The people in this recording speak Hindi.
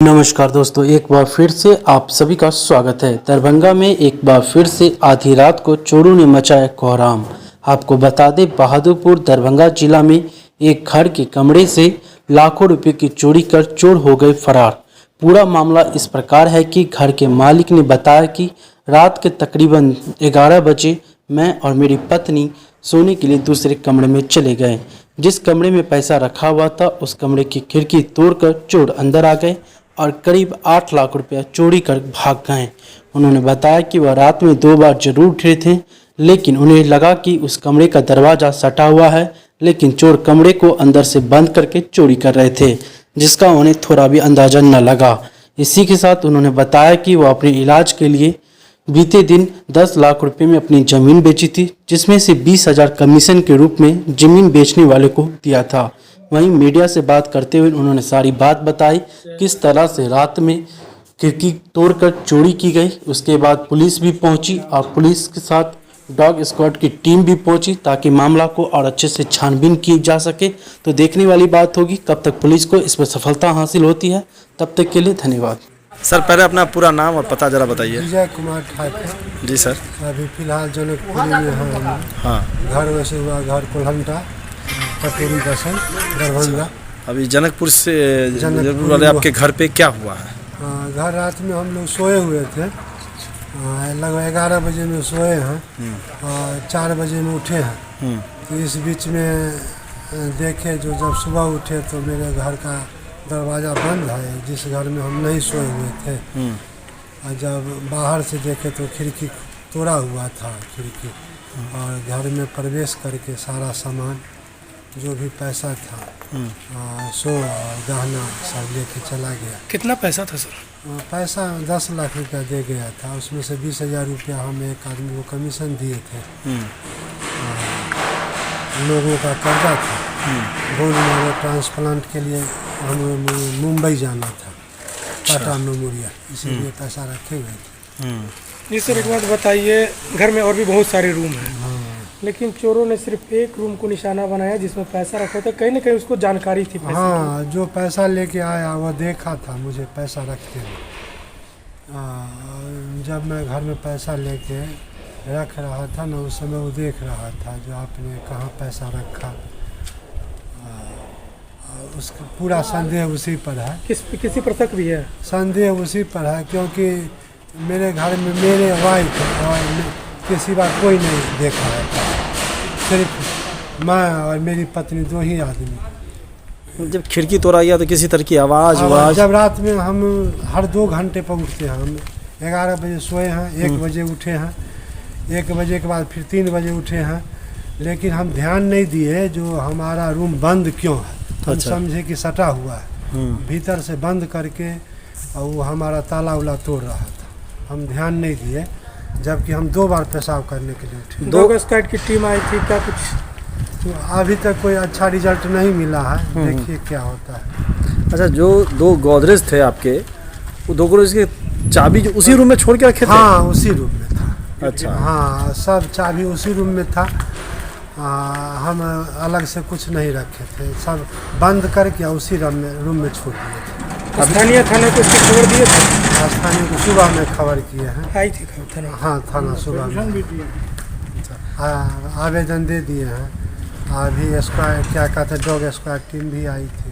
नमस्कार दोस्तों, एक बार फिर से आप सभी का स्वागत है। दरभंगा में एक बार फिर से आधी रात को चोरों ने मचाया कोहराम। आपको बता दें, बहादुरपुर दरभंगा जिला में एक घर के कमरे से लाखों रुपए की चोरी कर चोर हो गए फरार। पूरा मामला इस प्रकार है कि घर के मालिक ने बताया कि रात के तकरीबन 11 बजे मैं और मेरी पत्नी सोने के लिए दूसरे कमरे में चले गए। जिस कमरे में पैसा रखा हुआ था उस कमरे की खिड़की तोड़कर चोर अंदर आ गए और करीब 8 लाख रुपया चोरी कर भाग गए। उन्होंने बताया कि वह रात में 2 बार जरूर उठे थे, लेकिन उन्हें लगा कि उस कमरे का दरवाज़ा सटा हुआ है, लेकिन चोर कमरे को अंदर से बंद करके चोरी कर रहे थे, जिसका उन्हें थोड़ा भी अंदाज़ा न लगा। इसी के साथ उन्होंने बताया कि वह अपने इलाज के लिए बीते दिन 10 लाख रुपए में अपनी ज़मीन बेची थी, जिसमें से 20,000 कमीशन के रूप में ज़मीन बेचने वाले को दिया था। वहीं मीडिया से बात करते हुए उन्होंने सारी बात बताई, किस तरह से रात में खिड़की तोड़कर चोरी की गई। उसके बाद पुलिस भी पहुंची और पुलिस के साथ डॉग स्क्वाड की टीम भी पहुंची ताकि मामला को और अच्छे से छानबीन की जा सके। तो देखने वाली बात होगी कब तक पुलिस को इस पर सफलता हासिल होती है। तब तक के लिए धन्यवाद। सर, पहले अपना पूरा नाम और पता जरा बताइए। विजय कुमार ठाकुर। जी सर। अभी फिलहाल जनकपुरी में हैं। हाँ। घर वैसे हुआ घर कोल्हंटा कटोरी बसन दरभंगा। अभी जनकपुर से जनकपुर वाले आपके घर पे क्या हुआ है? घर रात में हम लोग सोए हुए थे, लगभग 11 बजे में सोए हैं और 4 बजे में उठे हैं। तो इस बीच में देखे जो जब सुबह उठे तो मेरे घर का दरवाज़ा बंद है, जिस घर में हम नहीं सोए हुए थे। और जब बाहर से देखे तो खिड़की तोड़ा हुआ था खिड़की, और घर में प्रवेश करके सारा सामान जो भी पैसा था सो और गहना सब लेके चला गया। कितना पैसा था सर? पैसा 10 लाख रुपया दे गया था। उसमें से 20,000 रुपया हम एक आदमी को कमीशन दिए थे। लोगों का कर्जा था। बोन मैरो ट्रांसप्लांट के लिए हमें मुंबई जाना था, टाटा मेमोरियल, इसीलिए पैसा रखे हुए थे। जी सर, एक बात बताइए, घर में और भी बहुत सारे रूम हैं, लेकिन चोरों ने सिर्फ एक रूम को निशाना बनाया जिसमें पैसा रखा था। कहीं ना कहीं उसको जानकारी थी पैसे की। जो पैसा लेके आया वह देखा था मुझे पैसा रखते हुए। जब मैं घर में पैसा लेके रख रहा था ना, उस समय वो देख रहा था जो आपने कहाँ पैसा रखा। उसका पूरा संदेह उसी पर है। किसी पर शक भी है? संदेह उसी पर है, क्योंकि मेरे घर में मेरे वाइफ और के सिवा कोई नहीं देखा है, सिर्फ मैं और मेरी पत्नी 2 ही आदमी। जब खिड़की तोड़ा गया तो किसी तरह की आवाज़? जब रात में हम हर 2 घंटे पर उठते हैं। हम 11 बजे सोए हैं, 1 बजे उठे हैं, 1 बजे के बाद फिर 3 बजे उठे हैं, लेकिन हम ध्यान नहीं दिए जो हमारा रूम बंद क्यों है। हम समझे कि सटा हुआ है, भीतर से बंद करके और वो हमारा ताला उला तोड़ रहा था। हम ध्यान नहीं दिए, जबकि हम 2 बार पेशाब करने के लिए उठे। 2 स्क्वाड की टीम आई थी, क्या कुछ? तो अभी तक कोई अच्छा रिजल्ट नहीं मिला है, देखिए क्या होता है। अच्छा, जो 2 गोदरेज थे आपके, वो 2 गोदरेज की चाबी जो उसी रूम में छोड़ के रखे थे? हाँ, उसी रूम में था। अच्छा। हाँ, सब चाबी उसी रूम में था। हम अलग से कुछ नहीं रखे थे, सब बंद करके उसी रूम में छोड़ दिए थे। स्थानीय थाने को इसकी खबर दिए थे? स्थानीय को सुबह में खबर किए हैं। आई थी थाना? हाँ, थाना सुबह में आवेदन दे दिए हैं। अभी स्क्वाड क्या कहते हैं, डॉग स्क्वाड टीम भी आई थी।